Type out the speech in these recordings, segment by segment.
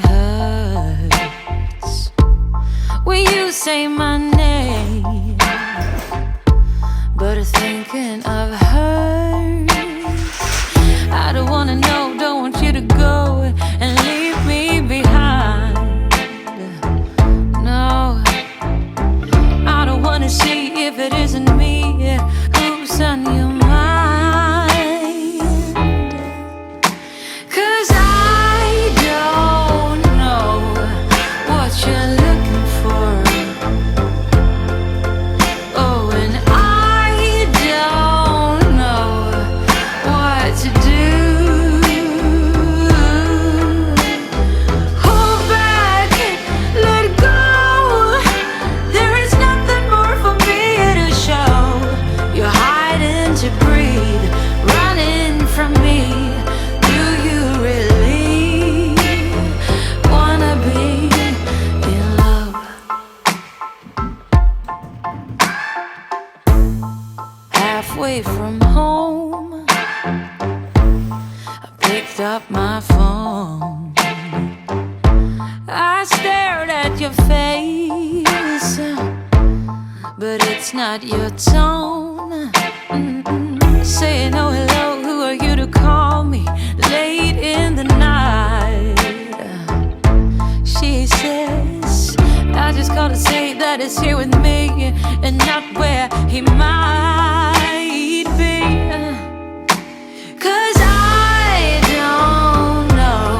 hurts when you say my name, but thinking of hers. I don't wanna know, don't want you to go and leave me behind. No, I don't wanna see if it isn't me who's on your mind. 'Cause I don't know what you're looking for. Oh, and I don't know what to do. Hold back, let go. There is nothing more for me to show. You're hiding to breathe, running from me. Do you really wanna be in love? Halfway from home, I picked up my phone. I stared at your face, but it's not your tone. Saying oh hello, who are you to call me late in the night? She says I just called to say that it's here with me and not where he might be. 'Cause I don't know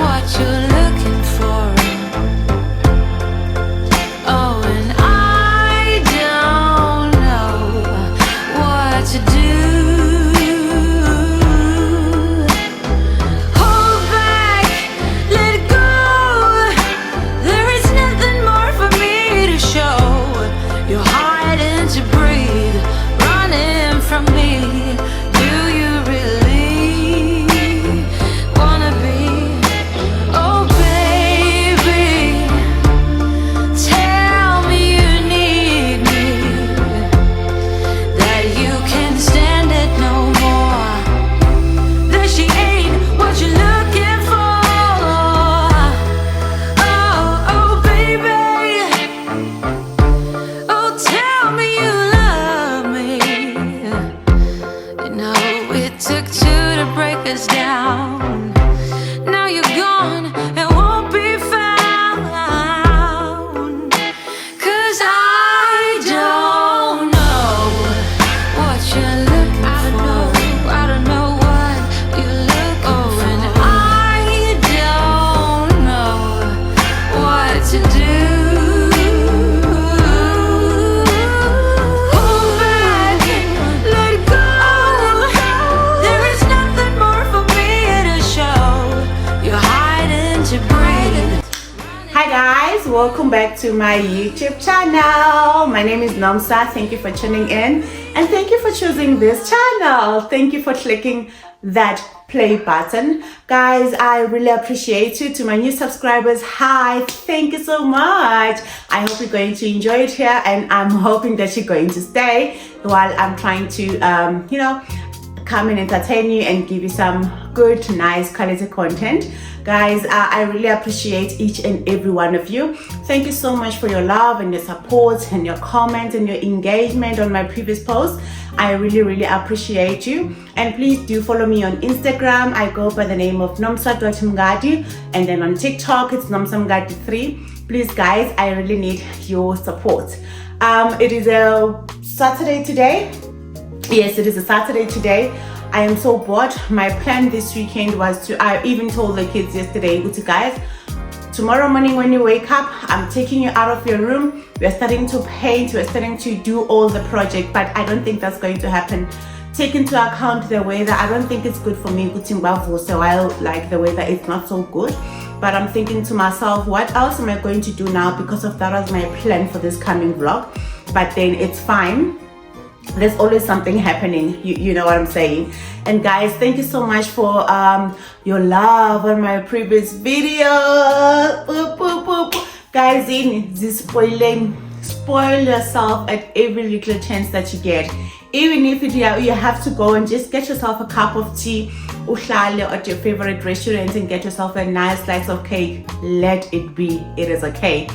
what you're looking for. Oh, and I don't know what to do. Hold back, let go. There is nothing more for me to show. You're hiding to breathe, running from me. Do you really wanna be? Oh baby, tell me you need me, that you can't stand it no more, that she ain't what you're looking for. Oh baby, oh tell me you love me. You know it took two to break us down. Now you're gone and won't be found. 'Cause I don't know what you're looking for. I don't know what you're looking for. And I don't know what to do. Hold back, let go. There is nothing more for me to show. You're hiding to breathe. Hi guys, welcome back to my YouTube channel. My name is Nomsa. Thank you for tuning in and thank you for choosing this channel. Thank you for clicking that play button. Guys, I really appreciate you. To my new subscribers, hi, thank you so much. I hope you're going to enjoy it here and I'm hoping that you're going to stay while I'm trying to come and entertain you and give you some good, nice quality content. Guys, I really appreciate each and every one of you. Thank you so much for your love and your support and your comments and your engagement on my previous posts. I really appreciate you. And please do follow me on Instagram. I go by the name of nomsa.mngadi, and then on TikTok it's nomsamngadi3. Please guys, I really need your support. It is a Saturday today. Yes, it is a Saturday today. I am so bored. My plan this weekend was to, I even told the kids yesterday, guys, tomorrow morning when you wake up, I'm taking you out of your room. We're starting to paint, we're starting to do all the project, but I don't think that's going to happen. Take into account the weather. I don't think it's good for me so while like the weather is not so good. But I'm thinking to myself, what else am I going to do now? Because of that was my plan for this coming vlog. But then it's fine. There's always something happening, you know what I'm saying. And guys, thank you so much for your love on my previous video. Guys, in this spoil yourself at every little chance that you get. Even if you have to go and just get yourself a cup of tea, uhlale at your favorite restaurant and get yourself a nice slice of cake, let it be. It is okay.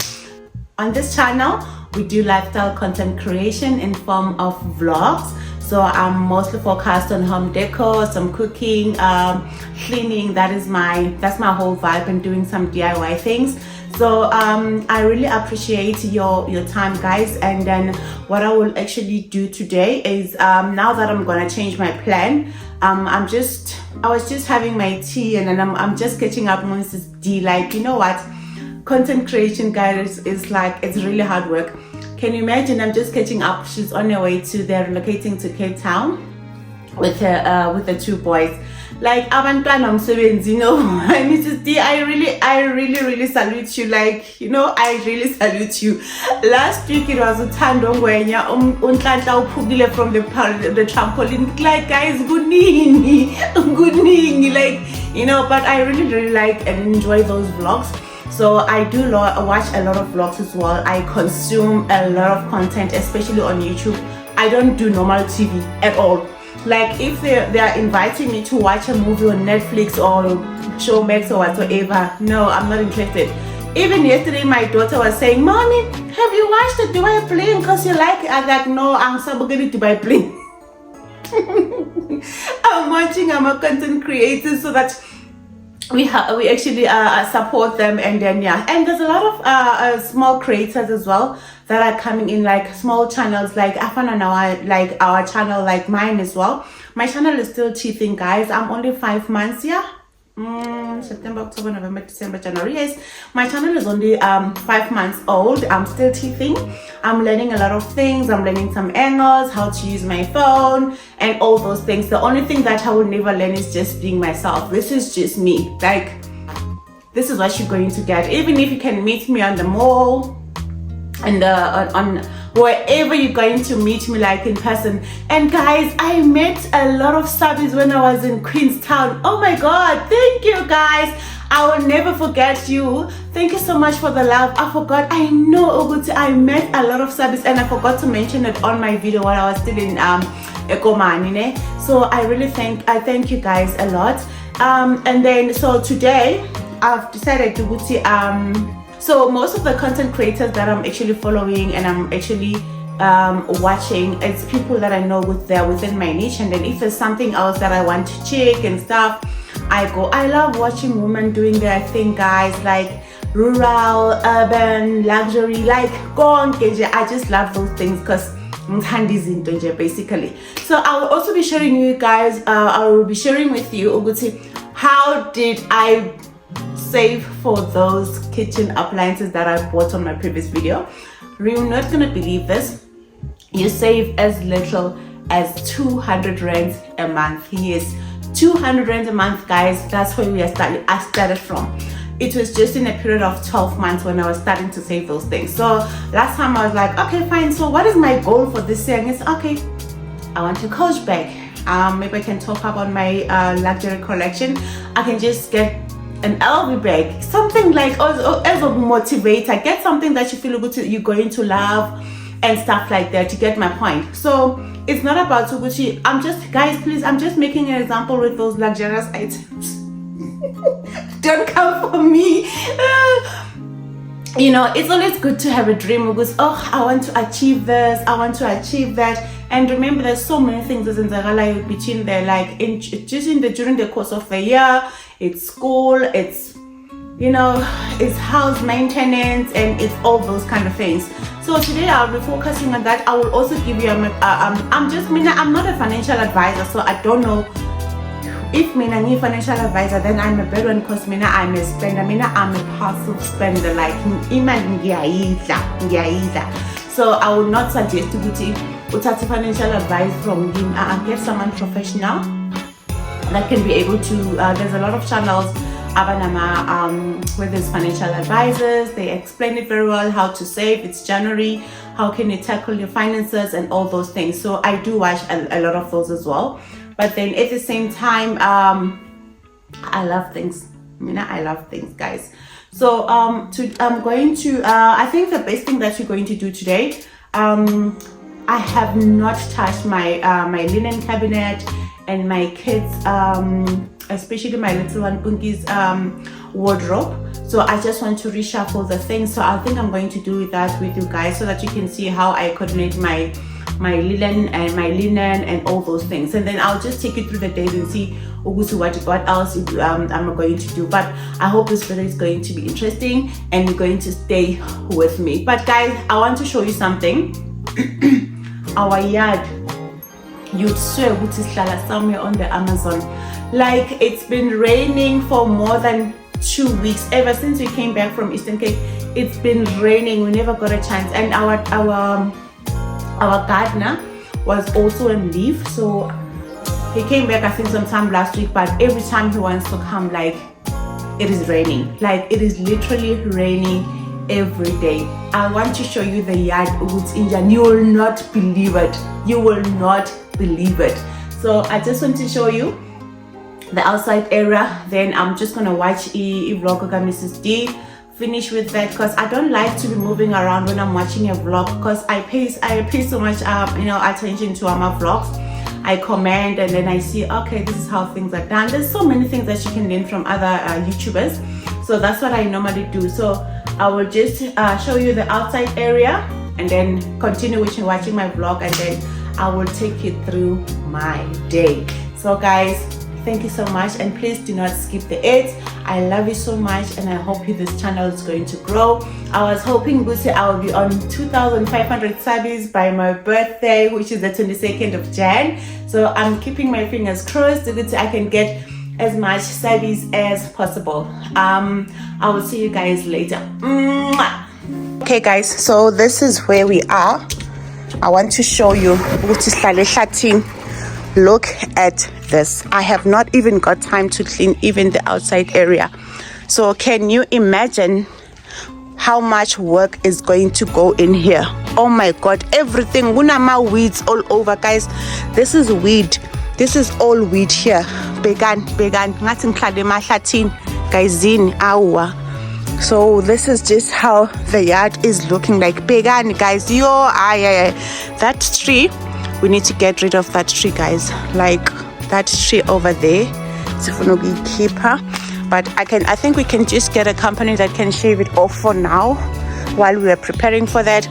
On this channel, we do lifestyle content creation in form of vlogs. So I'm mostly focused on home decor, some cooking, cleaning. That's my whole vibe, and doing some DIY things. So I really appreciate your time, guys. And then what I will actually do today is now that I'm gonna change my plan, I was just having my tea, and then I'm just catching up on this D. Like, you know what, content creation, guys, is like, it's really hard work. Can you imagine? I'm just catching up. She's on her way they're relocating to Cape Town with the two boys. Like, abantwana umsebenzi, you know. Mrs. D, I really salute you. Like, you know, I really salute you. Last week it was uthando ngwenya unhlanhla uphukile from the trampoline. Like, guys, good evening, like, you know. But I really like and enjoy those vlogs. So I do watch a lot of vlogs as well. I consume a lot of content, especially on YouTube. I don't do normal TV at all. Like, if they are inviting me to watch a movie on Netflix or Showmax or whatsoever, no, I'm not interested. Even yesterday, my daughter was saying, "Mommy, have you watched the Dubai Bling? Because you like it." I'm like, "No, I'm subbing Dubai Bling." I'm a content creator, so that we actually support them. And then and there's a lot of small creators as well that are coming in, like small channels, like like our channel, like mine as well. My channel is still teething, guys. I'm only 5 months here. September, October, November, December, January. Yes, my channel is only 5 months old. I'm still teething. I'm learning a lot of things. I'm learning some angles, how to use my phone, and all those things. The only thing that I will never learn is just being myself. This is just me. Like, this is what you're going to get. Even if you can meet me on the mall, and on wherever you're going to meet me, like in person. And guys, I met a lot of subbies when I was in Queenstown. Oh my god, thank you, guys. I will never forget you. Thank you so much for the love. I know Oguti, I met a lot of subbies, and I forgot to mention it on my video while I was still in Ekomani. So I thank you guys a lot. And then so today I've decided to so most of the content creators that I'm actually following and I'm actually watching, it's people that I know they're within my niche. And then if there's something else that I want to check and stuff, I go. I love watching women doing their thing, guys, like rural, urban, luxury, like I just love those things because basically. So I will also be sharing you guys, I will be sharing with you, Uguti, how did I save for those kitchen appliances that I bought on my previous video. You're not gonna believe this. You save as little as 200 rands a month. Yes, 200 rands a month, guys. That's where I started from. It was just in a period of 12 months when I was starting to save those things. So last time I was like, okay, fine. So what is my goal for this year? And it's okay, I want a Coach bag. Maybe I can talk about my luxury collection. I can just get an LV bag, something like as a motivator. Get something that you feel you're going to love and stuff like that. To get my point. So it's not about Gucci. I'm just making an example with those luxurious items. Don't come for me. You know, it's always good to have a dream because, oh, I want to achieve this, I want to achieve that. And remember, there's so many things in Zagala between there, like during the course of the year. It's school, it's, you know, it's house maintenance, and it's all those kind of things. So today I'll be focusing on that. I will also give you I'm not a financial advisor, so I don't know if I need financial advisor. Then I'm a bad one because I'm a spender. I'm a passive spender. Like so I would not suggest to financial advice from him. Get someone professional that can be able to. There's a lot of channels where there's financial advisors. They explain it very well, how to save. It's January, how can you tackle your finances and all those things. So I do watch a lot of those as well. But then at the same time, I love things. I love things, guys. So I'm going to I think the best thing that you're going to do today, I have not touched my my linen cabinet and my kids, especially my little one Punki's wardrobe. So I just want to reshuffle the things. So I think I'm going to do that with you guys so that you can see how I coordinate my linen and all those things. And then I'll just take you through the days and see what else I'm going to do. But I hope this video is going to be interesting and you're going to stay with me. But guys, I want to show you something. Our yard, you'd swear which is somewhere on the Amazon. Like, it's been raining for more than 2 weeks. Ever since we came back from Eastern Cape, it's been raining. We never got a chance. And our gardener was also on leave, so he came back I think sometime last week, but every time he wants to come, like, it is raining. Like, it is literally raining every day. I want to show you the yard woods Indian. You will not believe it. You will not believe it. So I just want to show you the outside area. Then I'm just gonna watch a vlog of Mrs. D, finish with that, because I don't like to be moving around when I'm watching a vlog, because I pay so much attention to my vlogs. I comment and then I see, okay, this is how things are done. There's so many things that you can learn from other YouTubers, so that's what I normally do. So I will just show you the outside area and then continue watching my vlog, and then I will take you through my day. So guys, thank you so much, and please do not skip the ads. I love you so much, and I hope this channel is going to grow. I was hoping I will be on 2,500 subs by my birthday, which is the 22nd of Jan. So I'm keeping my fingers crossed that I can get as much subs as possible. I will see you guys later. Mwah! Okay guys, so this is where we are. I want to show you. Look at this. I have not even got time to clean even the outside area. So can you imagine how much work is going to go in here? Oh my god, everything. Unama weeds all over, guys. This is weed. This is all weed here. Began. Ngathi ngihlale emahlathini. Guys, in awa. So this is just how the yard is looking like. Began, guys. That tree, we need to get rid of that tree, guys. Like that tree over there. It's gonna be keeper. But I think we can just get a company that can shave it off for now while we are preparing for that.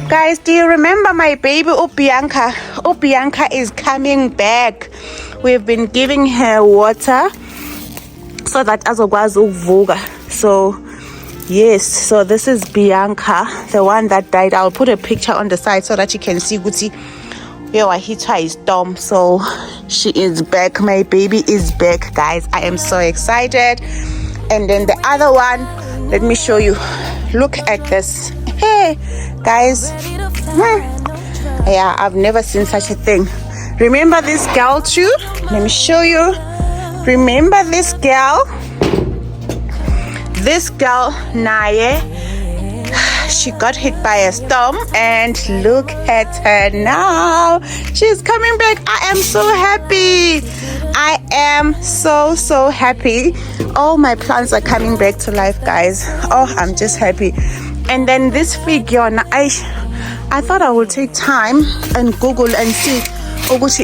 Guys, do you remember my baby Bianca? Bianca is coming back. We've been giving her water so that azokwazi ukuvuka. So yes, so this is Bianca, the one that died. I'll put a picture on the side so that you can see Guti. I hit her is dumb. So she is back. My baby is back, guys. I am so excited. And then the other one, let me show you. Look at this. Hey guys, yeah, I've never seen such a thing. Remember this girl too? Let me show you. Remember this girl? This girl, Naye, she got hit by a storm, and look at her now. She's coming back. I am so happy. I am so happy. All my plants are coming back to life, guys. Oh, I'm just happy. And then this figure, I thought I would take time and Google and see,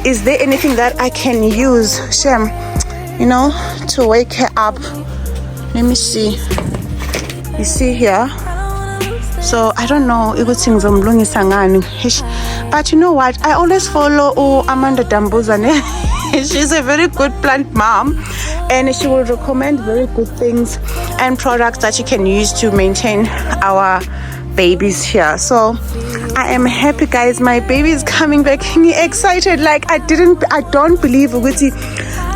is there anything that I can use, Shem, to wake her up? Let me see. You see here? So I don't know, but you know what? I always follow Amanda Dambuzane. She's a very good plant mom, and she will recommend very good things and products that you can use to maintain our babies here. So I am happy, guys. My baby is coming back. Excited. Like I don't believe it.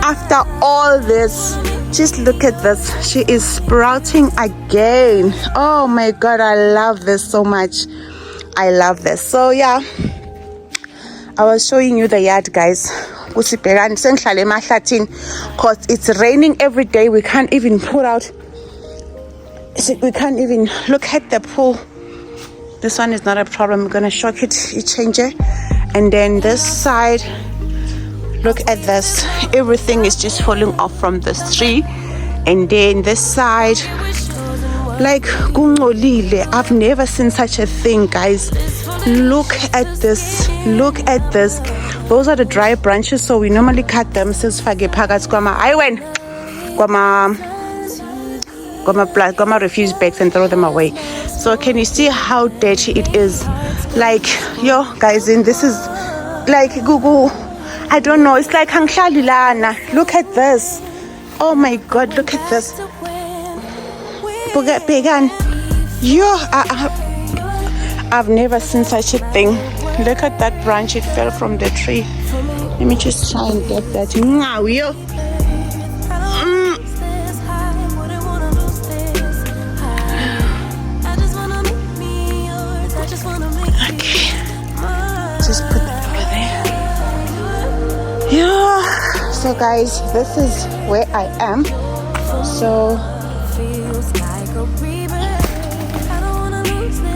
After all this, just look at this. She is sprouting again. Oh my god, I love this so much. I love this. So yeah, I was showing you the yard, guys, because it's raining every day. We can't even put out, we can't even look at the pool. This one is not a problem. We're gonna shock it, change it. And then this side, look at this. Everything is just falling off from this tree. And then this side, like kungcolile. I've never seen such a thing, guys. Look at this. Look at this. Those are the dry branches, so we normally cut them. Sisifake phakathi kwama refuse bags and throw them away. So can you see how dirty it is? Like, yo guys, and this is like Google, I don't know, it's like hangshadilana. Look at this. Oh my god, look at this. Began. Yo, I've never seen such a thing. Look at that branch, it fell from the tree. Let me just try and get that. Now, yo. Okay. Just put that over there. Yeah. So guys, this is where I am. So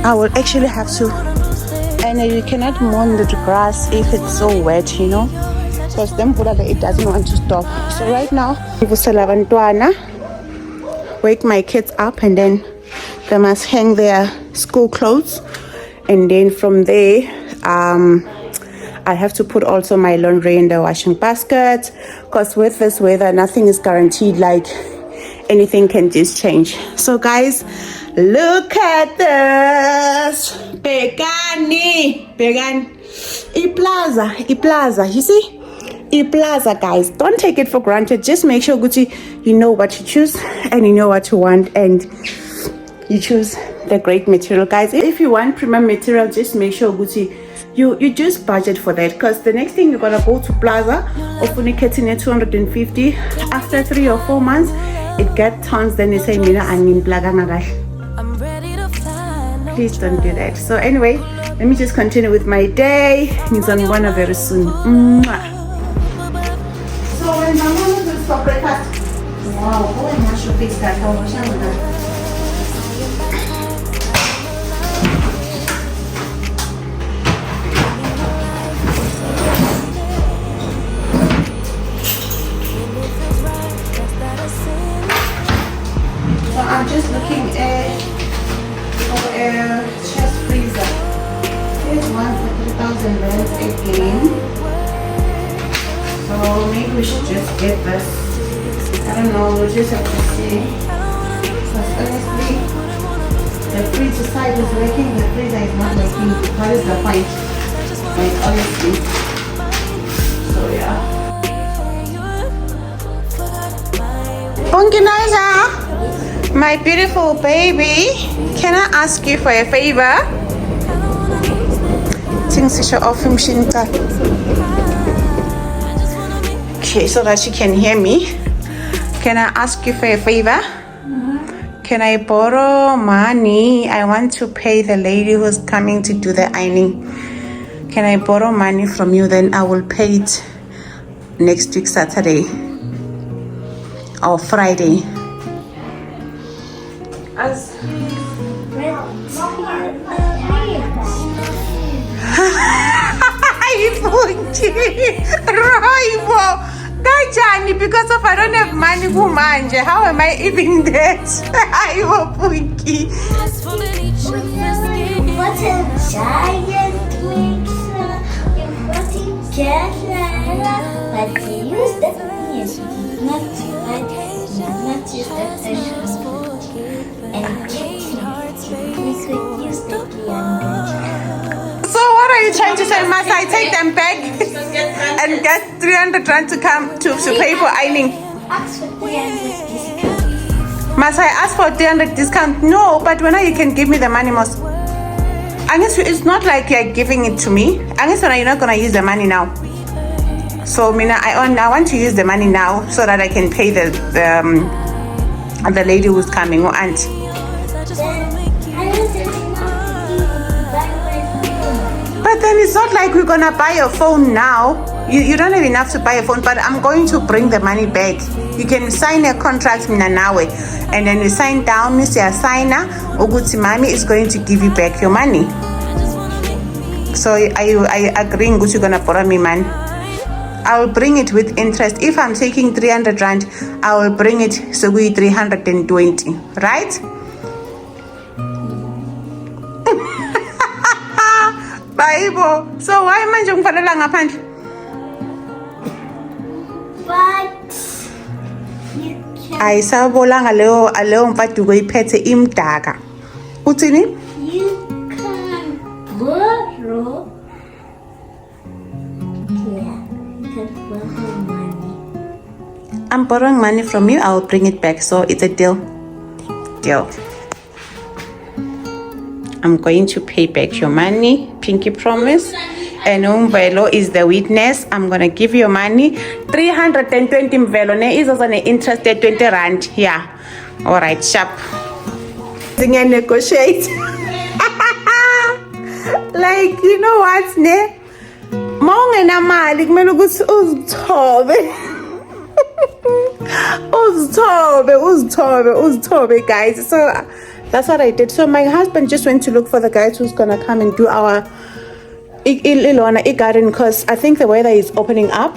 I will actually have to, and you cannot mow the grass if it's so wet, you know, because then it doesn't want to stop. So right now, wake my kids up, and then they must hang their school clothes, and then from there I have to put also my laundry in the washing basket, because with this weather nothing is guaranteed, like anything can just change. So guys, look at this. Begani. Plaza. You see? Plaza, guys. Don't take it for granted. Just make sure, Gucci, you know what you choose and you know what you want, and you choose the great material, guys. If you want premium material, just make sure, Gucci, you just budget for that, because the next thing you're gonna go to Plaza or getting at 250. After 3 or 4 months, it gets tons. Then you say, Mina, I'm in Plaza. Please don't do that. So anyway, let me just continue with my day. Means I'm gonna very soon. Mwah. So when my mom is for breakfast, wow, oh, I'm not sure fix that. So I'm just looking at a chest freezer. Here's one for 3,000 rands again. So maybe we should just get this. I don't know, we'll just have to see. Because honestly, the freezer side is working, the freezer is not working. What is the point? Like, honestly. So yeah. Organizer! My beautiful baby, can I ask you for a favor? Okay, so that you can hear me. Can I ask you for a favor? Can I borrow money? I want to pay the lady who's coming to do the ironing. Can I borrow money from you? Then I will pay it next week, Saturday or Friday. As because if I don't have money, how am I eating that? What a giant mixer! You put it together, but you use the yes, not use the pressure and we could use the blender. So what are you trying to say? Must I take them back and get 300 rand to come to pay for ironing? Ask for 300 discount. Must I ask for 300 discount? No, but when you can give me the money, most. I guess it's not like you're giving it to me. I guess when you're not gonna use the money now. So Mina, I want to use the money now so that I can pay the lady who's coming, or aunt. But then it's not like we're gonna buy a phone now. You don't have enough to buy a phone, but I'm going to bring the money back. You can sign a contract nawe, and then you sign down, Mr. Signer, Oguti Mami is going to give you back your money. So are you agreeing that you're gonna borrow me money? I will bring it with interest. If I'm taking 300 rand, I will bring it so we 320, right? Aibo. So why manje ngivalela ngaphandle? But you can. Ayisabolanga leyo mfaduko iphethe imdaka. Uthini? You can borrow. Yeah, you can borrow money. I'm borrowing money from you. I'll bring it back. So it's a deal. Deal. I'm going to pay back your money. Pinky promise. And Mvelo is the witness. I'm gonna give you money. 320 Mvelo. Ne is also an interest at 20 rand. Yeah. Alright, sharp. Can negotiate. Like, you know what, ne? Mongena mali kumele ukuthi uzithobe. Uzithobe, guys. So that's what I did. So my husband just went to look for the guys who's gonna come and do our garden because I think the weather is opening up.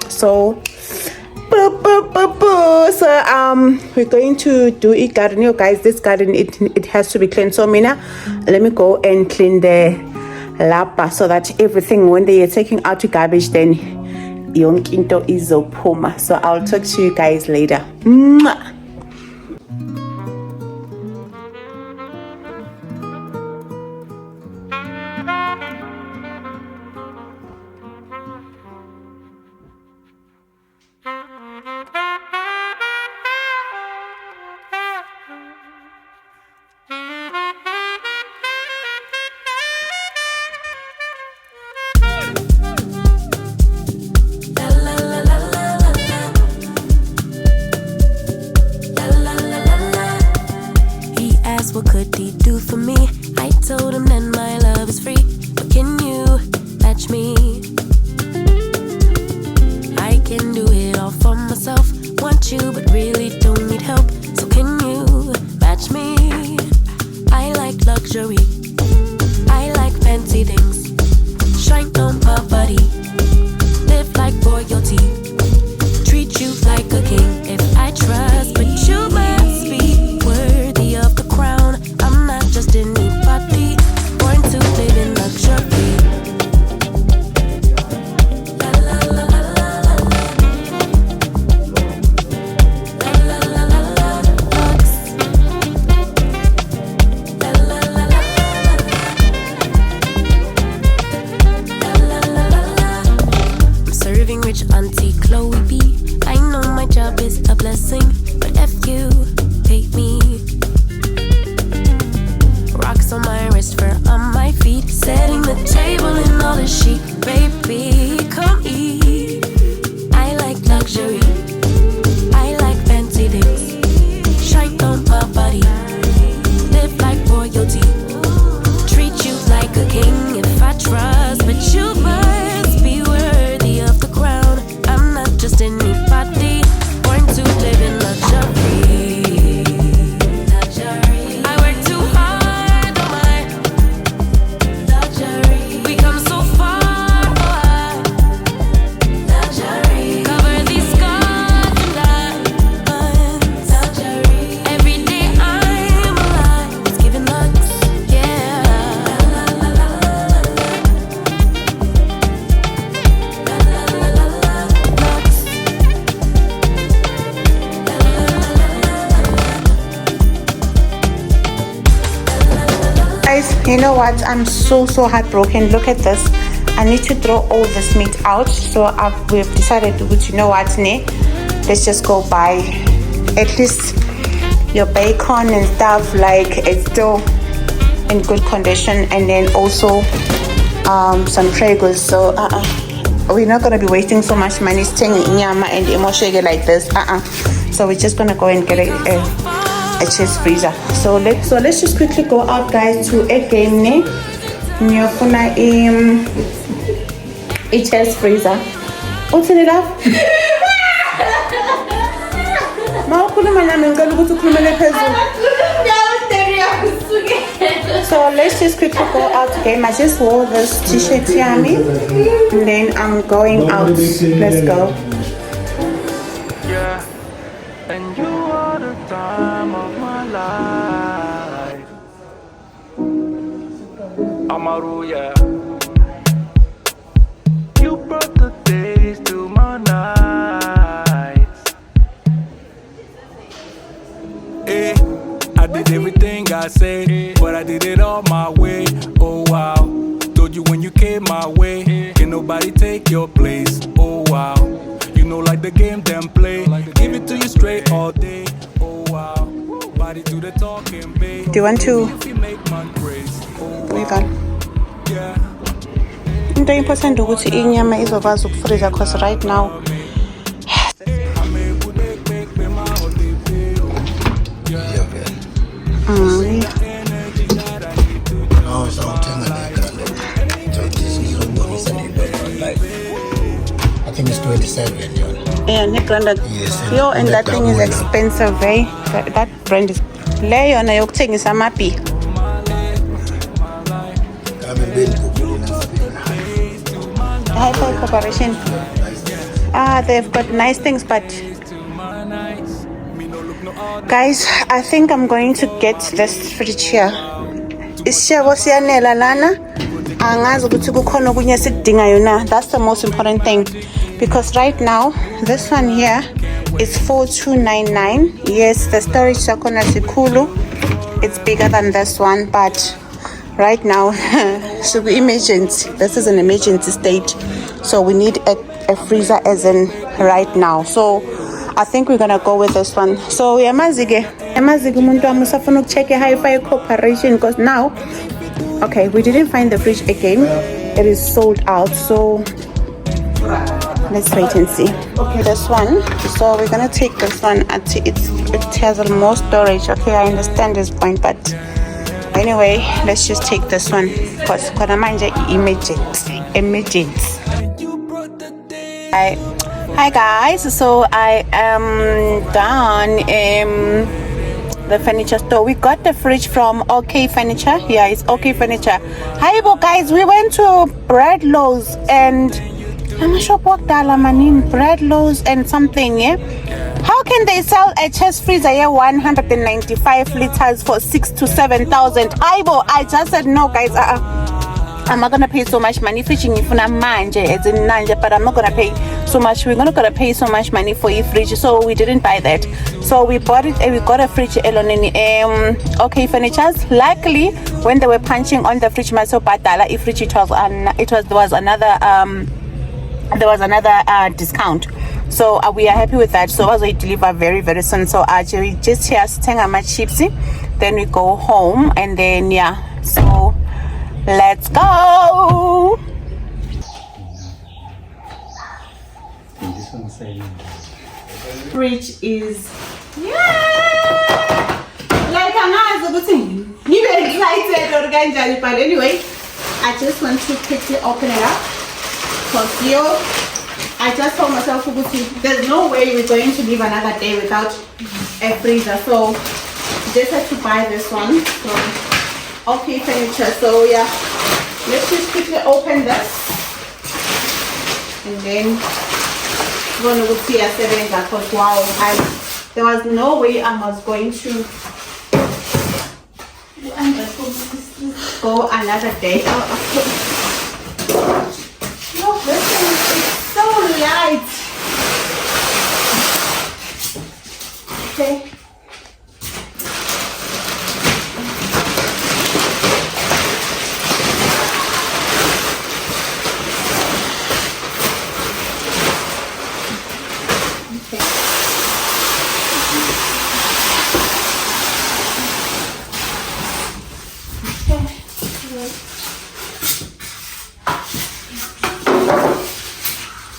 So we're going to do a garden. You guys, this garden it has to be cleaned. So Mina, let me go and clean the lapa so that everything when they are taking out the garbage then yonke into izophuma. So I'll talk to you guys later. Mwah. What could he do for me? I told him that my love is free. But can you match me? I can do it all for myself. Want you but really don't need help. So can you match me? I like luxury. I like fancy things. Shine on my body. Live like royalty. Treat you like a king. If I trust, but you must be worthy of the crown. I'm not just anybody, born to live in luxury. La la la la la la. La la la la la. Lux. La la la la la. La la la la la. I'm serving rich Auntie Chloe B. I know my job is a blessing, but if you hate me. Rocks on my wrist, fur on my feet. Setting the table in all the chic. Baby, come eat. I like luxury. I like fancy things. Shine on my body. Live like royalty. Treat you like a king if I trust. But you must be worthy of the crown. I'm not just anybody. Born to live in luxury. I work too hard on my luxury. We come so far, boy. Luxury. Cover these scars and diamonds. Luxury. Every day I'm alive. It's giving lux, yeah. La la la la la. La la la la la. Lux. Guys, you know what? I'm so heartbroken. Look at this. I need to throw all this meat out. So we've decided to, you know what, ne? Let's just go buy at least your bacon and stuff. Like it's still in good condition, and then also some Pragos. So we're not gonna be wasting so much money staying in Nyama and Emoshege like this. So we're just gonna go and get a chest freezer. So let's just quickly go out, guys, to a game ne ngiyofuna a chest freezer. What's it up? Mawukhuluma nami ngicela ukuthi ukhulumele phezulu. So let's just quickly go out game. I just wore this t-shirt yami and then I'm going out. Let's go. Yeah, and you are the time of my life. Amaru, yeah. did everything I said, but I did it all my way. Oh wow, told you when you came my way, can nobody take your place. Oh wow, you know like the game them play, give it to you straight all day. Oh wow, body do the talking, babe. Do you want to If you make man praise. Oh move wow, on? yeah. Into important ukuthi inyama izokwazi ukufreeza because right now I think it's 27. yeah, Nick Yes, yo, and that that thing is one. expensive, eh? That brand is le yona yokuthengisa amapi. Hi-Fi Corporation. They've got nice things, but guys, I think I'm going to get this fridge here. Isishebo siyanela lana. Angazi ukuthi kukhona okunye sidingayo na. That's the most important thing, because right now this one here is 4299. Yes, the storage sakona sikhulu. It's bigger than this one, but right now so emergency. This is an emergency state, so we need a freezer as in right now. So I think we're gonna go with this one. So yamazike umuntu wami usafuna ukucheck hi-fi corporation, because now okay, we didn't find the fridge again. It is sold out, so let's wait and see. Okay, this one, so we're gonna take this one. It has more storage. Okay, I understand this point, but anyway, let's just take this one because emergency. Hi guys, so I am done the furniture store. We got the fridge from OK Furniture. Yeah, it's OK Furniture. Hi guys, we went to Bradlow's and I'm not sure what Bradlow's and something. Yeah, how can they sell a chest freezer here 195 liters for 6,000 to 7,000? I just said no guys. I'm not gonna pay so much money fridging if manje as in nanje, but I'm not gonna pay so much. We're not gonna pay so much money for a fridge, so we didn't buy that. So we bought it and we got a fridge alone OK Furnitures. Luckily, when they were punching on the fridge, so badala if fridge there was another discount. So we are happy with that. So as we deliver very very soon. So actually just here sitting at my chipsy, then we go home and then yeah. So let's go. Fridge is like I'm very excited or but anyway, I just want to quickly open it up because I just told myself there's no way we're going to live another day without a freezer, so just had to buy this one from OK Furniture. So yeah, let's just quickly open this and then we're gonna see a seven because wow, there was no way I was going to go another day. Look, this thing is so light. Okay.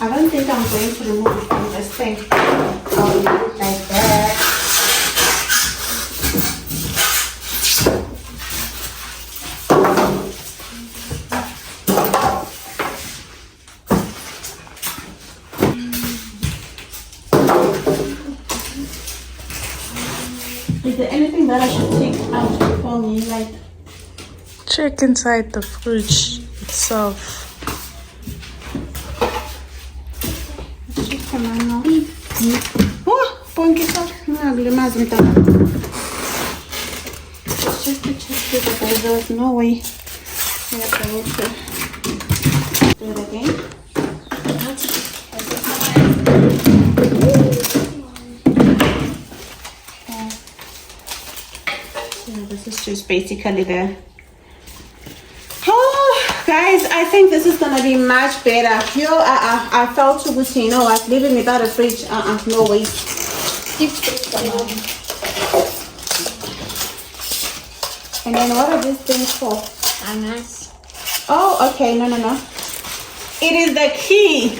I don't think I'm going to remove it from this thing. I'll leave it like that. Is there anything that I should take out before me? Like, check inside the fridge itself. oh, ponky stuff. Just to check this, guys. There was no way we are going to do it again. this is just basically the. Oh, guys, I think this is gonna be much better. Yo, I felt too good. You know what? Living without a fridge. No way. And then what are these things for? Ananas. Oh, okay. No. It is the key.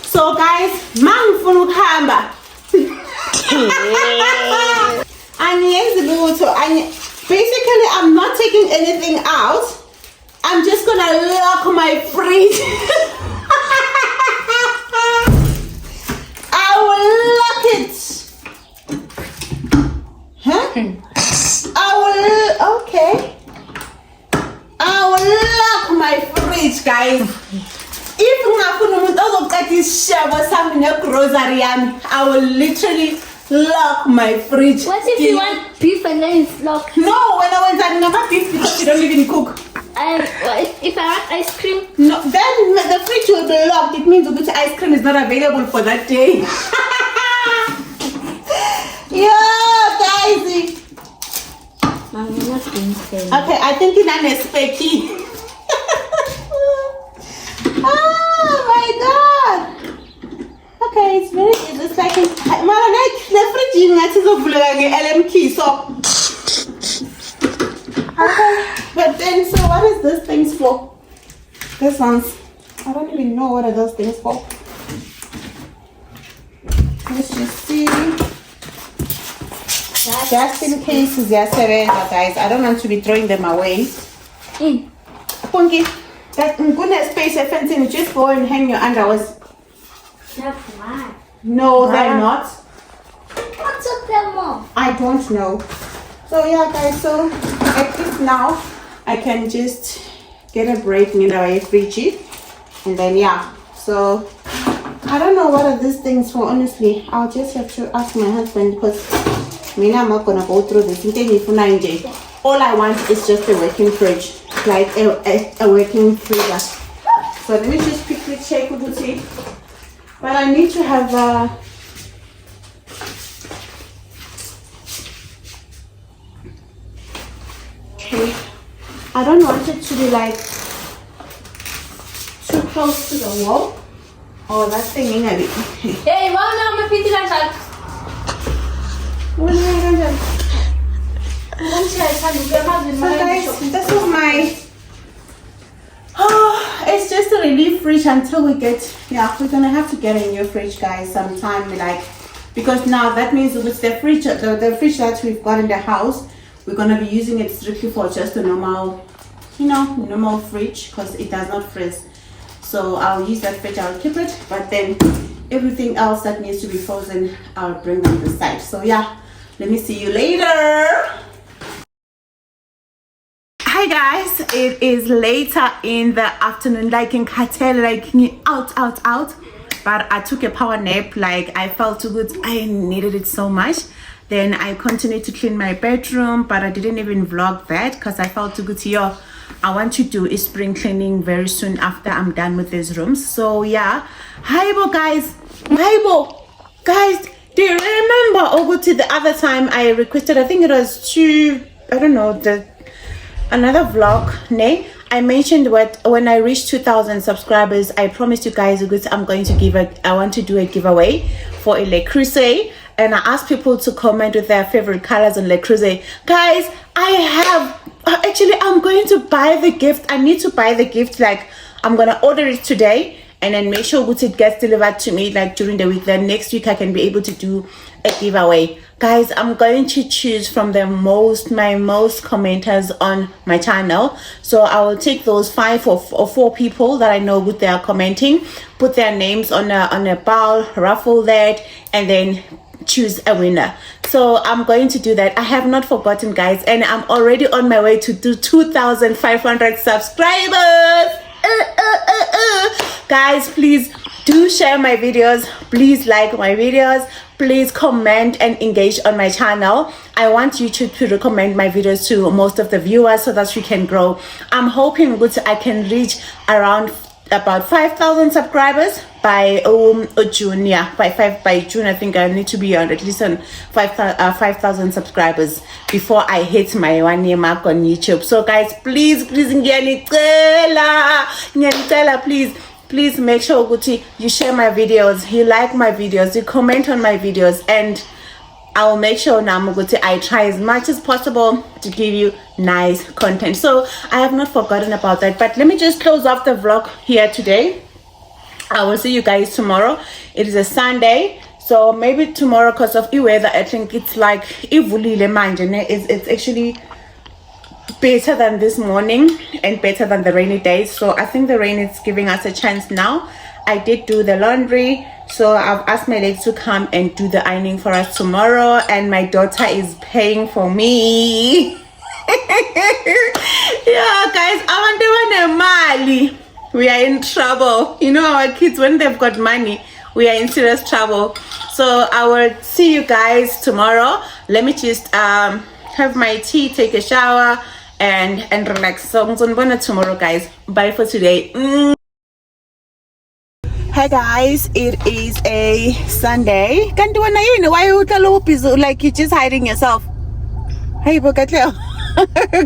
So, guys, mang funu kamba. Basically, I'm not taking anything out. I'm just gonna lock my fridge. I will lock it. Huh? Okay. I will lock my fridge, guys. If grocery, I will literally lock my fridge. What if you want beef and then it's locked? No, when I was never beef because you don't even cook. If I want ice cream? No, then the fridge will be locked. It means the ice cream is not available for that day. Yeah, guys. Mommy, not being fair. Okay, I think it's an specky. Oh my god. Okay, it's very easy. It's like the fridge is LM key, so. Okay, but then so what is this things for? This one's, I don't even know what are those things for. Let's just see. Just in case it's just guys. I don't want to be throwing them away. Punky, that goodness space fencing, just go and hang your underwears. That's why. No, they're not. What took them off? I don't know. So yeah, guys, so at least now I can just get a break in the fridge, and then yeah. So I don't know what are these things for, honestly. I'll just have to ask my husband because I'm not gonna go through this. All I want is just a working fridge, like a working freezer. So let me just quickly check with it. But I need to have okay. I don't want it to be like too close to the wall. Oh, that thing ain't a bit. Hey, wow, now my feet are shut. So guys, this is my it's just a relief fridge until we get, yeah, we're gonna have to get a new fridge, guys, sometime, like, because now that means with the fridge, the fridge that we've got in the house, we're gonna be using it strictly for just a normal, normal fridge, because it does not freeze. So I'll use that fridge, I'll keep it, but then everything else that needs to be frozen, I'll bring on the side. So yeah, let me see you later. Hi guys, it is later in the afternoon, like in cartel, like out, but I took a power nap. Like I felt too good, I needed it so much. Then I continued to clean my bedroom, but I didn't even vlog that because I felt too good here. I want to do a spring cleaning very soon after I'm done with these rooms. So yeah, hi guys, do you remember the other time I requested, I think it was another vlog, I mentioned when I reach 2,000 subscribers, I promised you guys I'm going to I want to do a giveaway for a Le Creuset, and I asked people to comment with their favorite colors on Le Creuset. Guys, I'm going to buy the gift. I need to buy the gift. Like, I'm gonna order it today and then make sure it gets delivered to me like during the week. Then next week I can be able to do a giveaway. Guys, I'm going to choose from my most commenters on my channel. So I will take those 5 or 4 people that I know they are commenting, put their names on a ball, raffle that, and then choose a winner. So I'm going to do that. I have not forgotten, guys, and I'm already on my way to do 2,500 subscribers. Guys, please do share my videos, please like my videos, please comment and engage on my channel. I want YouTube to recommend my videos to most of the viewers so that we can grow. I'm hoping I can reach around about 5,000 subscribers by June. Yeah, by June I think I need to be on at least on 5,000 subscribers before I hit my 1 year mark on YouTube. So guys, please make sure Guti, you share my videos, you like my videos, you comment on my videos, and I will make sure Namuguti I try as much as possible to give you nice content. So I have not forgotten about that. But let me just close off the vlog here today. I will see you guys tomorrow. It is a Sunday, so maybe tomorrow because of the weather I think it's like it's actually better than this morning and better than the rainy days. So I think the rain is giving us a chance now. I did do the laundry, so I've asked my lady to come and do the ironing for us tomorrow, and my daughter is paying for me. Yeah guys, I want Mali. We are in trouble. You know, our kids, when they've got money, we are in serious trouble. So I will see you guys tomorrow. Let me just have my tea, take a shower, and relax. So I'm gonna tomorrow guys. Bye for today. Hi guys, it is a Sunday. Can't why you like you're just hiding yourself? Hey Bogatleo.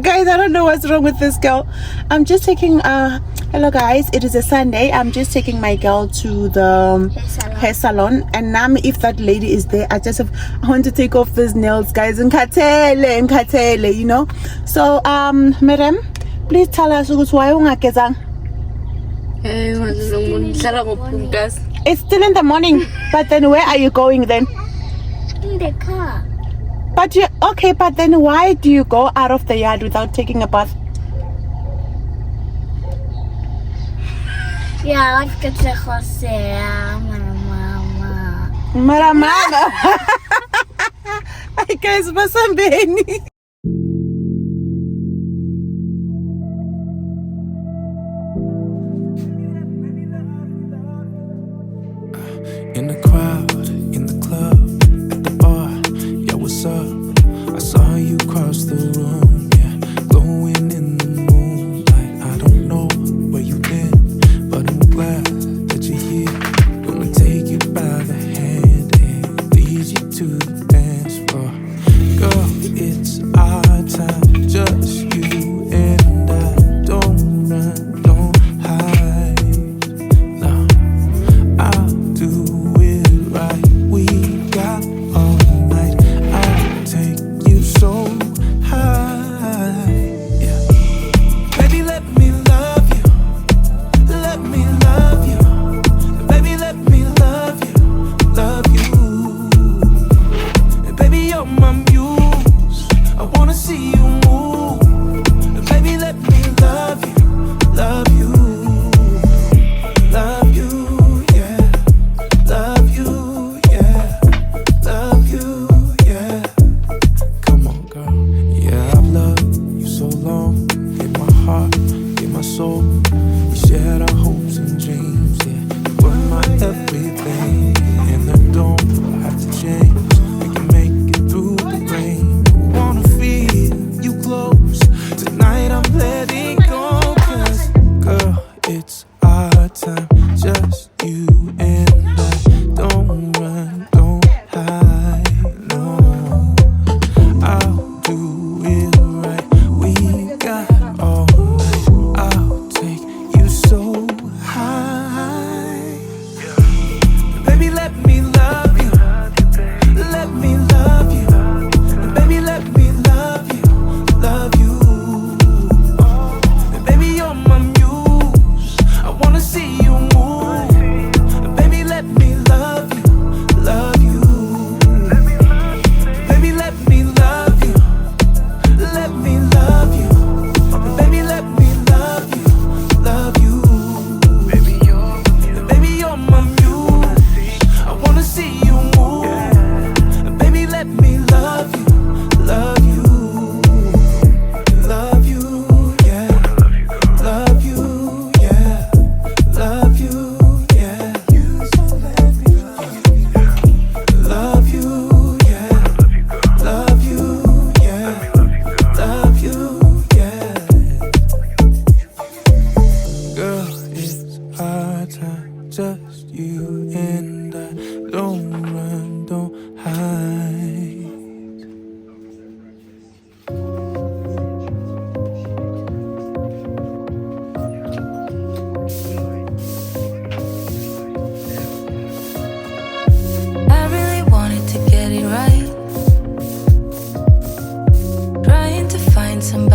Guys, I don't know what's wrong with this girl. I'm just taking hello guys, it is a Sunday. I'm just taking my girl to the hair salon, and now if that lady is there, I want to take off these nails guys, and katele, you know. So madam, please tell us why ungagezanga. It's still in the morning, but then where are you going then? In the car. But you okay, but then why do you go out of the yard without taking a bath? Yeah, like get the Jose, mama. Maramama. Ay guys, masambeni. In the crowd, in the club, at the bar, yeah, what's up? I saw you cross the room, yeah, glowing in the moonlight. I don't know where you've been, but I'm glad that you're here. Gonna take you by the hand and lead you to the dance floor. Girl, it's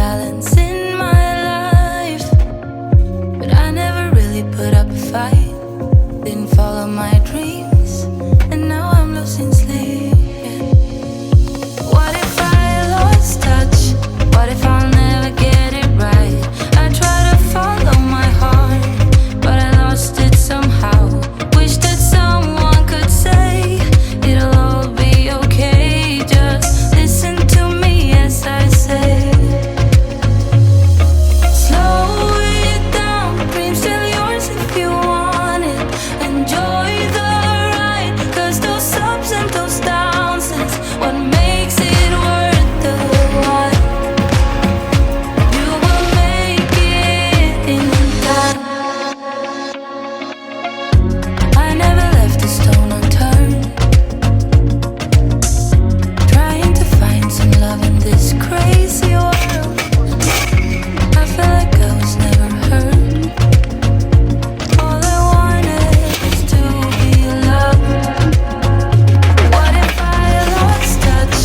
balance in my life, but I never really put up a fight. Didn't follow my dreams, and now I'm losing sleep. What if I lost touch? What if I'll never get it right? I try to follow my heart, but I lost it somehow. Wish that someone could say it'll all be okay. Just listen to me as I say. Slow it down, dreams still yours if you want it. Enjoy the ride, 'cause those ups and those downs is what makes it worth the while. You will make it in time. I never left a stone unturned, trying to find some love in this crazy world. I feel like I was never hurt. All I wanted was to be loved. What if I lost touch?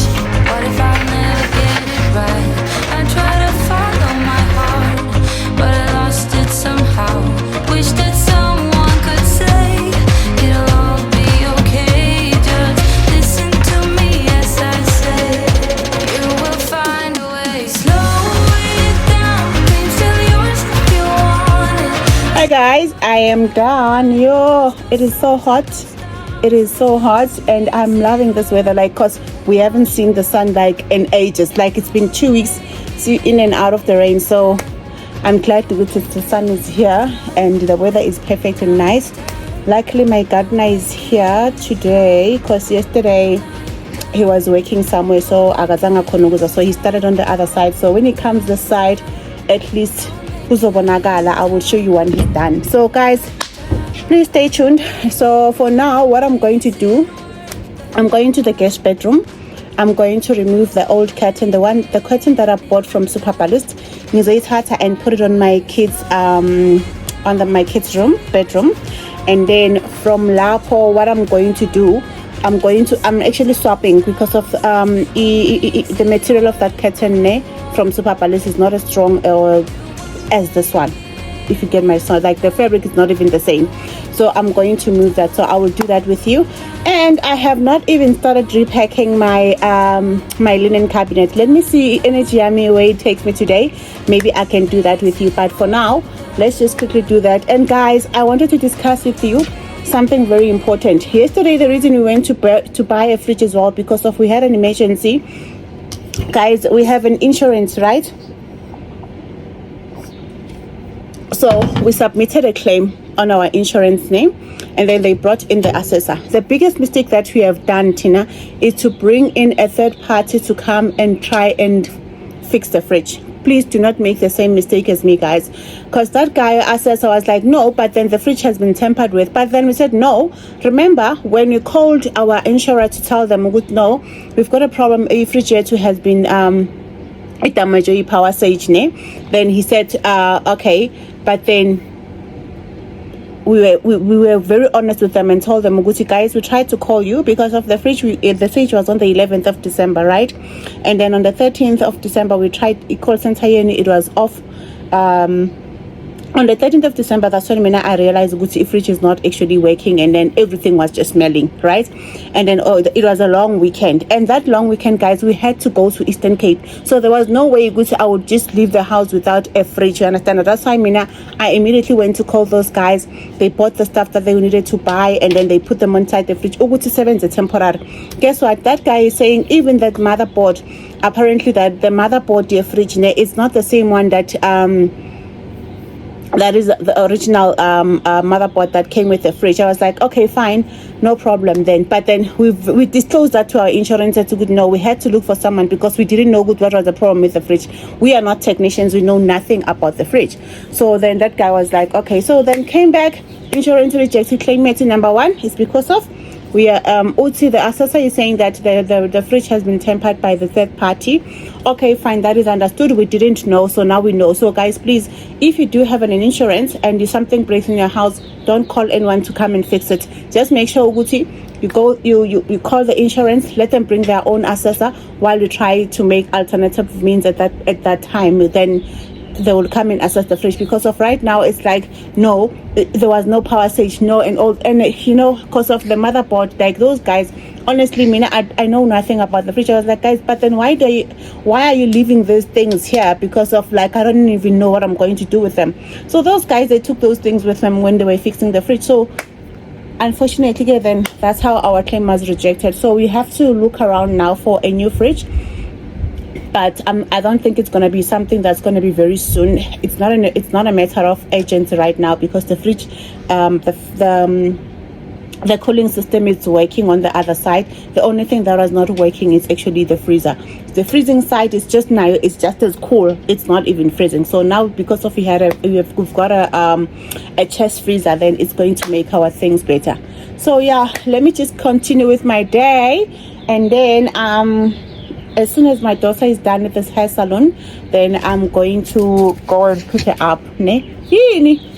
What if I'll never get it right? I try to follow my heart, but I lost it somehow. Wish that someone could say it'll all be okay. Just listen to me as I say. You will find a way. Slow it down, dreams still yours if you want it. Hi guys, I am done. Yo, it is so hot. It is so hot, and I'm loving this weather, like, cause we haven't seen the sun like in ages. Like, it's been 2 weeks in and out of the rain, so I'm glad that the sun is here and the weather is perfect and nice. Luckily, my gardener is here today, cause yesterday he was working somewhere, so akazange khona ukuza, so he started on the other side. So when he comes this side, at least uzobonakala. I will show you when he's done. So guys, please stay tuned. So for now, what I'm going to do, I'm going to the guest bedroom. I'm going to remove the old curtain, the curtain that I bought from Superbalist, and put it on my kids my kids bedroom. And then from Lapo, what I'm going to do, I'm actually swapping, because of the material of that curtain from Superbalist is not as strong as this one, if you get my son. Like, the fabric is not even the same, so I'm going to move that. So I will do that with you. And I have not even started repacking my my linen cabinet. Let me see Energy Army where it takes me today. Maybe I can do that with you, but for now, let's just quickly do that. And guys, I wanted to discuss with you something very important. Yesterday, the reason we went to buy a fridge as well, because we had an emergency. Guys, we have an insurance, right? So we submitted a claim on our insurance name, and then they brought in the assessor. The biggest mistake that we have done, Tina, is to bring in a third party to come and try and fix the fridge. Please do not make the same mistake as me, guys, because that guy assessor was like, no, but then the fridge has been tampered with. But then we said, no, remember when we called our insurer to tell them, no, we've got a problem, a refrigerator has been damaged, power sage, then he said, okay, but then we were very honest with them and told them, guys, we tried to call you because of the fridge. The fridge was on the 11th of December, right? And then on the 13th of December, we tried call center here, and it was off. On the 13th of December, that's when I realized the fridge is not actually working, and then everything was just smelling, right? And then it was a long weekend, and that long weekend, guys, we had to go to Eastern Cape, so there was no way I would just leave the house without a fridge, you understand? That's why I immediately went to call those guys. They bought the stuff that they needed to buy, and then they put them inside the fridge. Temporary. Guess what? That guy is saying even that motherboard, apparently that the motherboard, the fridge, is not the same one that that is the original motherboard that came with the fridge. I was like, okay, fine, no problem then. But then we disclosed that to our insurance. That no, we had to look for someone because we didn't know what was the problem with the fridge. We are not technicians. We know nothing about the fridge. So then that guy was like, okay. So then came back, insurance rejected claim. Number one is because of we are Uti, the assessor is saying that the fridge has been tampered by the third party. Okay, fine, that is understood. We didn't know, so now we know. So guys, please, if you do have an insurance and if something breaks in your house, don't call anyone to come and fix it. Just make sure, Uti, you call the insurance, let them bring their own assessor while you try to make alternative means at that time. Then they will come and assess the fridge, because of right now it's like, no, there was no power stage, no, and all, and you know, because of the motherboard, like those guys, honestly, Mina, I know nothing about the fridge. I was like, guys, but then why are you leaving these things here? Because of like, I don't even know what I'm going to do with them. So those guys, they took those things with them when they were fixing the fridge. So unfortunately, then that's how our claim was rejected. So we have to look around now for a new fridge. But I don't think it's going to be something that's going to be very soon. It's not a matter of urgency right now, because the fridge, the cooling system is working on the other side. The only thing that is not working is actually the freezer. The freezing side is just now, it's just as cool. It's not even freezing. So now, because of we've got a chest freezer, then it's going to make our things better. So yeah, let me just continue with my day, and then as soon as my daughter is done with this hair salon, then I'm going to go and pick her up. Ne?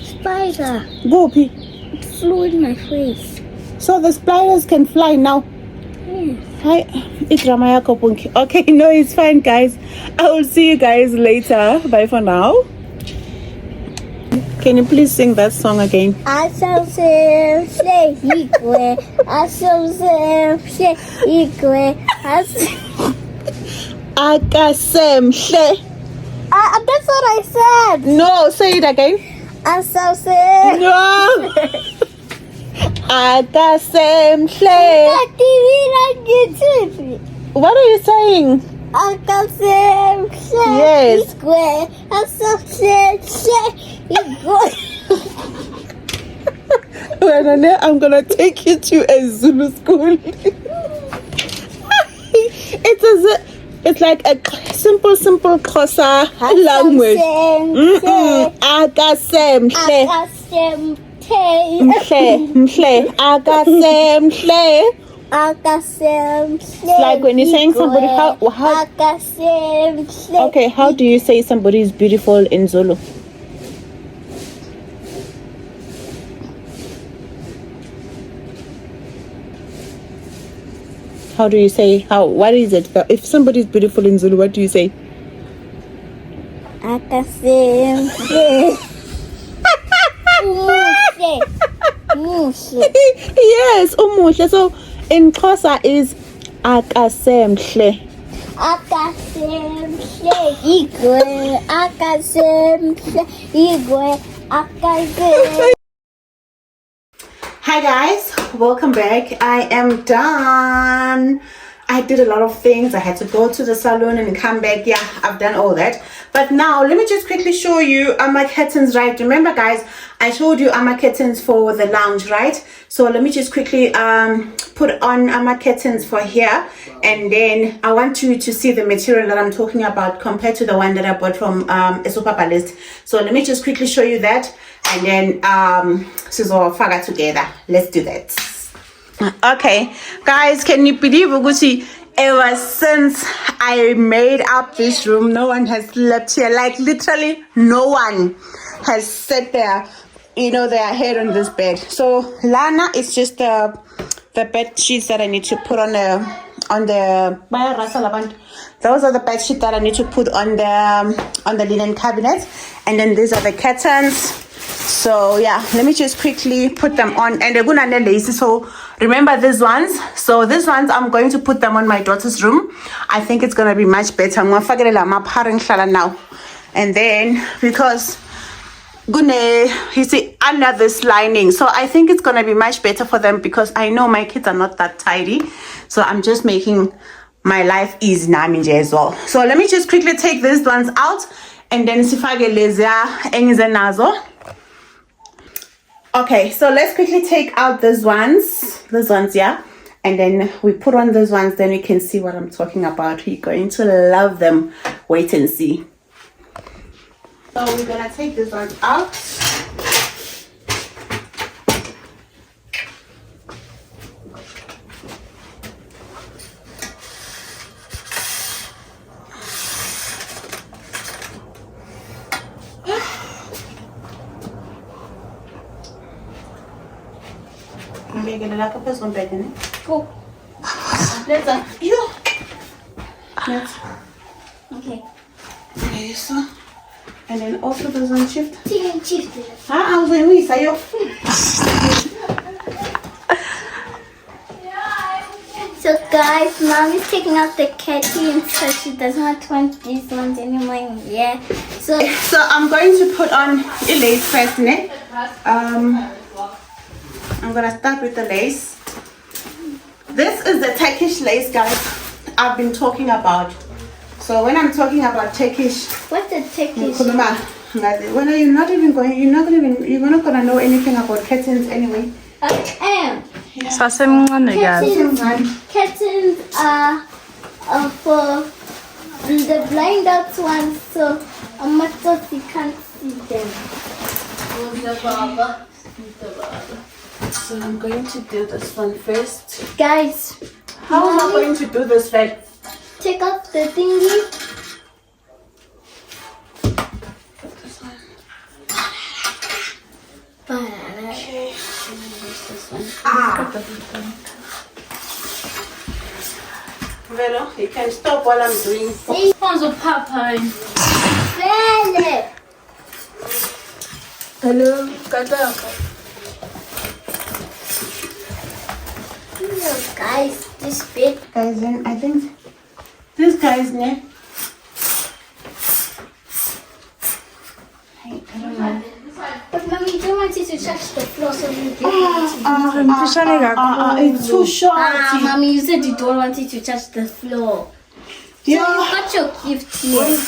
Spider. Gopi. It flew in my face. So the spiders can fly now. Hi, it's Ramaya Kopunki. Okay, no, it's fine, guys. I will see you guys later. Bye for now. Can you please sing that song again? Akasemhle. That's what I said. No, say it again. No. Akasemhle. What are you saying? Yes. I'm gonna take you to a Zulu school. It's like a simple Xhosa language. Akasemhle. Akasemhle. It's like when you're saying somebody, how okay, how do you say somebody is beautiful in Zulu? How do you say, what is it? If somebody is beautiful in Zulu, what do you say? Yes, umuhle. So in Xhosa is akasemhle. Hi guys, welcome back. I am done. I did a lot of things. I had to go to the salon and come back. Yeah, I've done all that. But now let me just quickly show you my curtains, right? Remember guys, I showed you my curtains for the lounge, right? So let me just quickly put on my curtains for here, and then I want you to see the material that I'm talking about compared to the one that I bought from a super list. So let me just quickly show you that, and then fagger together. Let's do that. Okay guys, can you believe Uguchi, ever since I made up this room, no one has slept here. Like literally no one has sat there, you know, their head on this bed. So Lana is just the bed sheets that I need to put on the those are the bed sheets that I need to put on the linen cabinet, and then these are the curtains. So yeah, let me just quickly put them on, and they're gonna lazy. So remember these ones. So these ones I'm going to put them on my daughter's room. I think it's gonna be much better. I'm gonna figure it now, and then because you see under this lining, so I think it's gonna be much better for them, because I know my kids are not that tidy. So I'm just making my life easy now as well. So let me just quickly take these ones out, and then sifake lezia engize nazo. Okay, so let's quickly take out these ones, yeah, and then we put on those ones, then we can see what I'm talking about. You're going to love them. Wait and see. So we're gonna take this one out. Go. Okay. Okay, so. And then also there's one shift. Shift. I was going to say, So guys, mom is taking out the curtains because she does not want these ones anymore. Yeah. So I'm going to put on a lace first, ne? I'm gonna start with the lace. This is the Turkish lace, guys, I've been talking about. So when I'm talking about Turkish, what's the Turkish? when are you not gonna know anything about curtains anyway. I am. Sasemncane kabi. Curtains are for the blind out ones, so you can't see them. So I'm going to do this one first. Guys, How am I going to do this right? take out the thingy. Okay. Velo, you can stop while I'm doing. Hello, guys, this bit. Guys, then I think this guy's name. I don't know. But mommy, you don't want it to touch the floor, so you give It's too short. mommy, you said you don't want it to touch the floor. Yeah. So you got your gift here.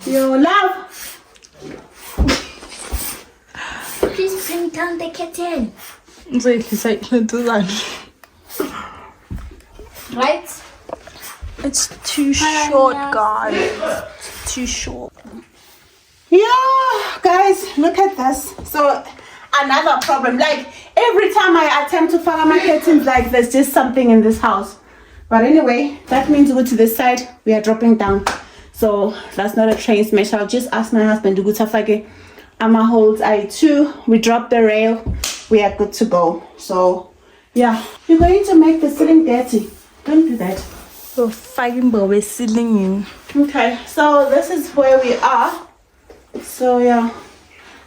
Yo, love. Please bring down the curtain. Right? It's too short, guys. It's too short. Yeah, guys, look at this. So another problem. Like every time I attempt to follow my curtains, like there's just something in this house. But anyway, that means go to this side. We are dropping down. So that's not a train smash. I'll just ask my husband to go to Fage. Amma holds I2. We drop the rail. We are good to go. So yeah, you're going to make the ceiling dirty. Don't do that. So fucking boy ceiling. Okay, so this is where we are. So yeah,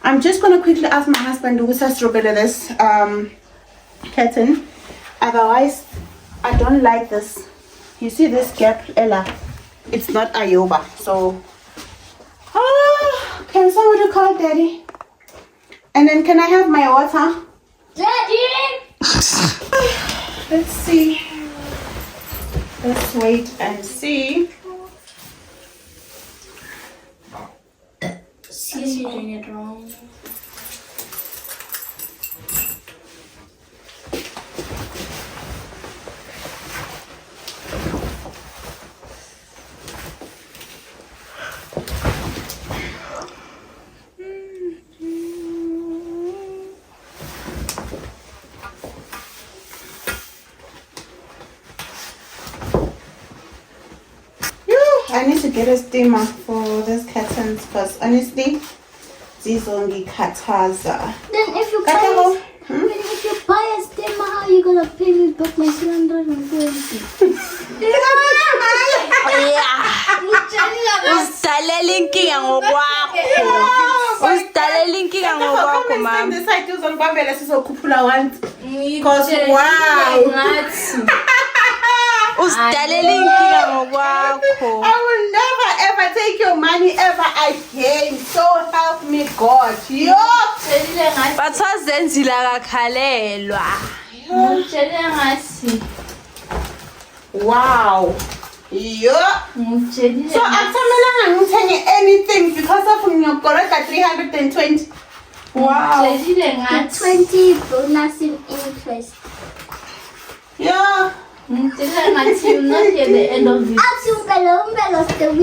I'm just gonna quickly ask my husband who has to this curtain. Otherwise, I don't like this. You see this gap, Ella? It's not Ayoba. So, can somebody call Daddy? And then can I have my water? Daddy! Let's see. Let's wait and see. Excuse me, doing it wrong. I need to get a steamer for these curtains because honestly, these only kataza. Then if you buy a steamer, how are you gonna pay me back my 350? Usidalele inkinga ngokwakho. Usidalele inkinga ngokwakho, mama. Decide to zonbambela sizokhuphula once. Because wow. Usidalele inkinga ngokwakho. I will never ever take your money ever again. So help me God. Yo. Bathwazenzile akakhalelwa. Wow. Yo. So akusamelanga ngithenge anything because of ngiyokoleka 320. Wow. 20 bonus in interest. Yeah. Not yet the end of it.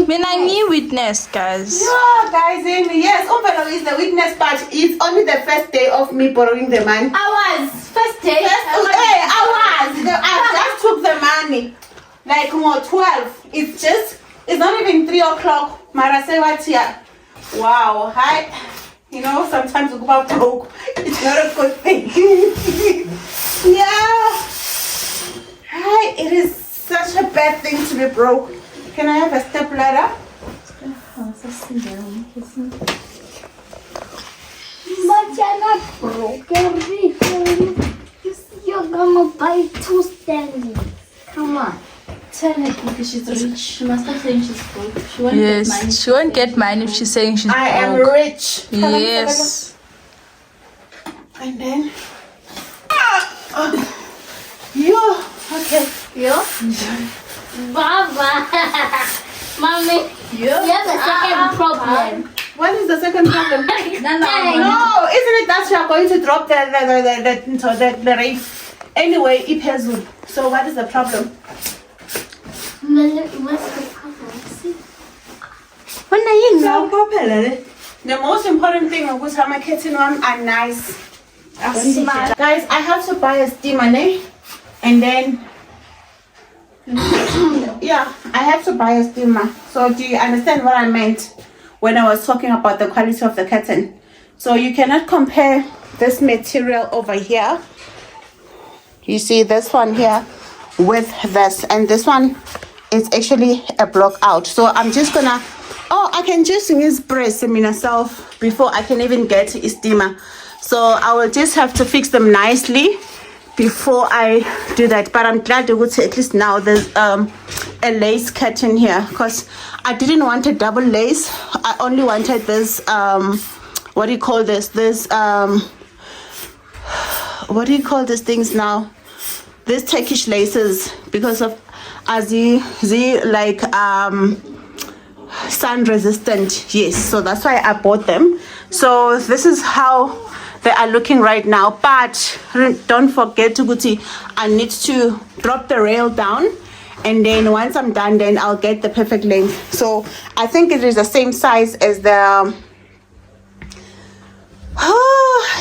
Mina ngiyi-witness, guys. Yeah, guys, yes, Umbelo is the witness, but it's only the first day of me borrowing the money. First day. I just took the money. like 12. It's not even 3 o'clock. Mara say what's here. Wow, hi. You know, sometimes we go out broke. It's not a good thing. Yeah. Hi, it is such a bad thing to be broke. Can I have a stepladder? But you're not broke. You're rich. You're gonna buy 2 Stanleys. Come on. Tell her because she's rich. She must not saying she's broke. She won't get mine. Yes, she won't get mine if she's saying she's I am broke. rich. Yes. And then okay. Baba. Mommy, you have a second problem. What is the second problem? No. No, isn't it that you are going to drop the rate? Anyway, Ipezul. So what is the problem? What's the problem? See? The most important thing is how my kitchen one are nice. Smart. Guys, I have to buy a steamer, eh? And then yeah, I have to buy a steamer. So do you understand what I meant when I was talking about the quality of the curtain? So you cannot compare this material over here. You see this one here with this, and this one is actually a block out. So I'm just gonna, I can just use press myself before I can even get a steamer. So I will just have to fix them nicely before I do that. But I'm glad to go to at least now there's a lace curtain here, because I didn't want a double lace. I only wanted this what do you call this what do you call these things now, these Turkish laces, because of like sun resistant. Yes, so that's why I bought them. So this is how they are looking right now. But don't forget to Guti, I need to drop the rail down, and then once I'm done, then I'll get the perfect length. So I think it is the same size as the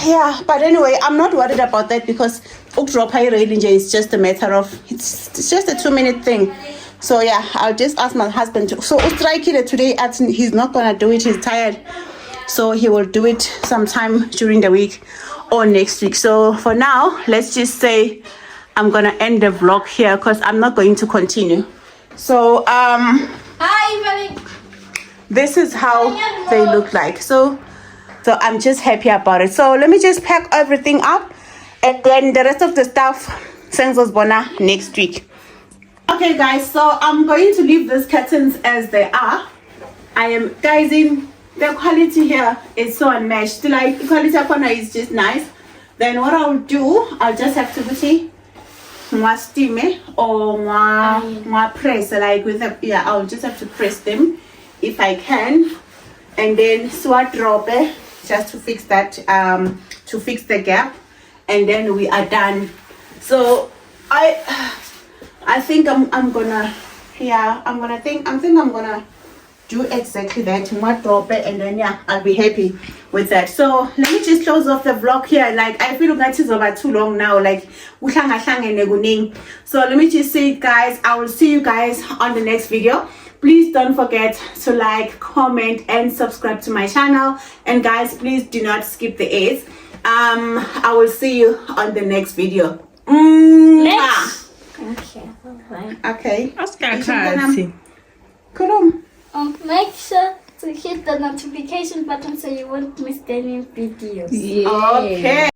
yeah, but anyway, I'm not worried about that, because drop high rail is just a matter of it's just a 2-minute thing. So yeah, I'll just ask my husband to, so strike it today. He's not gonna do it, he's tired, so he will do it sometime during the week or next week. So for now, let's just say I'm gonna end the vlog here, because I'm not going to continue. So Hi, Evelyn. this is how they look like. So I'm just happy about it. So let me just pack everything up, and then the rest of the stuff sends us bona next week. Okay guys, so I'm going to leave these curtains as they are. I am, guys, in the quality here is so unmatched. Like the quality of corner is just nice. Then what I'll do, I'll just have to see steam or press, like with a, yeah, I'll just have to press them if I can, and then swat drop just to fix that, to fix the gap, and then we are done. So I think I'm gonna, yeah, I'm gonna do exactly that, drop it, and then yeah, I'll be happy with that. So let me just close off the vlog here. Like I feel that is over too long now, like so let me just say, guys, I will see you guys on the next video. Please don't forget to like, comment, and subscribe to my channel. And guys, please do not skip the ads. I will see you on the next video. Next. Okay, bye. Okay. Make sure to hit the notification button so you won't miss any videos. Okay.